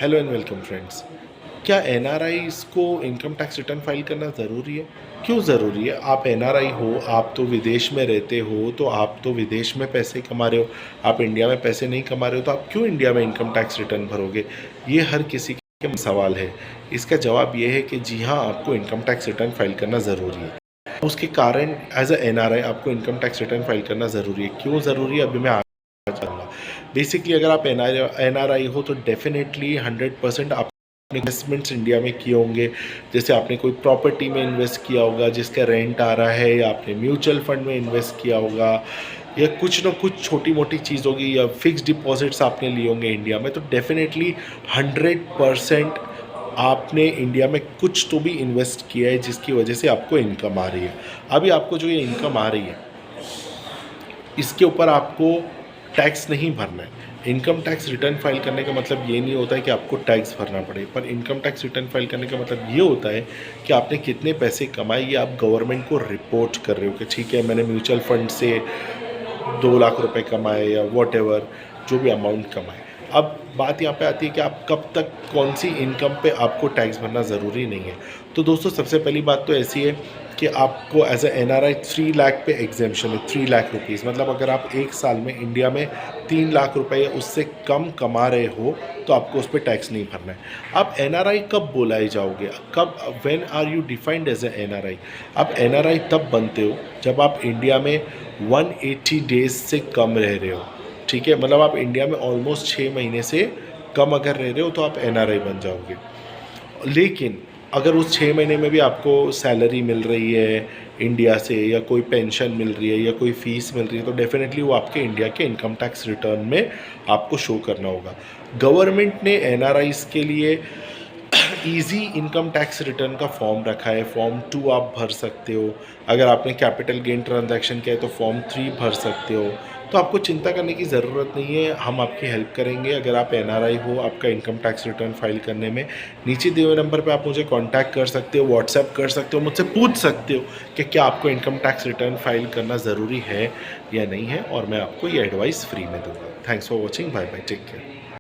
Hello and welcome friends. क्या NRIs को income tax return file करना ज़रूरी है? क्यों ज़रूरी है? आप एनआरआई हो, आप तो विदेश में रहते हो, तो आप तो विदेश में पैसे कमा रहे हो, आप इंडिया में पैसे नहीं कमा रहे हो, तो आप क्यों इंडिया में इनकम टैक्स रिटर्न भरोगे? ये हर किसी के सवाल है। इसका जवाब ये है कि जी हाँ, आपको इनकम टैक्स रिटर्न फाइल करना ज़रूरी है। उसके कारण एज अ एनआरआई आपको इनकम टैक्स रिटर्न फाइल करना ज़रूरी है। क्यों ज़रूरी है? अभी मैं चाहूँगा। बेसिकली अगर आप एनआरआई हो तो डेफिनेटली 100% आप इन्वेस्टमेंट्स इंडिया में किए होंगे। जैसे आपने कोई प्रॉपर्टी में इन्वेस्ट किया होगा जिसका रेंट आ रहा है, या आपने म्यूचुअल फंड में इन्वेस्ट किया होगा, या कुछ ना कुछ छोटी मोटी चीज़ होगी, या फिक्स डिपॉजिट्स आपने लिए होंगे इंडिया में। तो डेफिनेटली 100% आपने इंडिया में कुछ तो भी इन्वेस्ट किया है जिसकी वजह से आपको इनकम आ रही है। अभी आपको जो ये इनकम आ रही है इसके ऊपर आपको टैक्स नहीं भरना है। इनकम टैक्स रिटर्न फाइल करने का मतलब ये नहीं होता है कि आपको टैक्स भरना पड़े, पर इनकम टैक्स रिटर्न फाइल करने का मतलब ये होता है कि आपने कितने पैसे कमाए ये आप गवर्नमेंट को रिपोर्ट कर रहे हो कि ठीक है, मैंने म्यूचुअल फंड से 2 लाख रुपए कमाए या वॉट एवर जो भी अमाउंट कमाए। अब बात यहाँ पे आती है कि आप कब तक कौन सी इनकम पे आपको टैक्स भरना ज़रूरी नहीं है। तो दोस्तों, सबसे पहली बात तो ऐसी है कि आपको एज ए एनआरआई 3 लाख पे एग्जेम्पशन है। 3 लाख रुपीज़ मतलब अगर आप एक साल में इंडिया में 3 लाख रुपए या उससे कम कमा रहे हो तो आपको उस पर टैक्स नहीं भरना है। आप एनआरआई कब बोलाए जाओगे? कब? When are you defined as a NRI? आप एनआरआई तब बनते हो जब आप इंडिया में 180 डेज से कम रह रहे हो। ठीक है, मतलब आप इंडिया में ऑलमोस्ट 6 महीने से कम अगर रह रहे हो तो आप एनआरआई बन जाओगे। लेकिन अगर उस 6 महीने में भी आपको सैलरी मिल रही है इंडिया से, या कोई पेंशन मिल रही है, या कोई फ़ीस मिल रही है, तो डेफिनेटली वो आपके इंडिया के इनकम टैक्स रिटर्न में आपको शो करना होगा। गवर्नमेंट ने एनआरआईज़ के लिए ईजी इनकम टैक्स रिटर्न का फॉर्म रखा है। फॉर्म 2 आप भर सकते हो। अगर आपने कैपिटल गेन ट्रांजैक्शन किया है तो फॉर्म 3 भर सकते हो। तो आपको चिंता करने की ज़रूरत नहीं है, हम आपकी हेल्प करेंगे। अगर आप एनआरआई हो, आपका इनकम टैक्स रिटर्न फाइल करने में, नीचे दिए हुए नंबर पे आप मुझे कांटेक्ट कर सकते हो, व्हाट्सएप कर सकते हो, मुझसे पूछ सकते हो कि क्या आपको इनकम टैक्स रिटर्न फाइल करना ज़रूरी है या नहीं है, और मैं आपको ये एडवाइस फ्री में दूँगा। Thanks for watching. Bye bye, take care.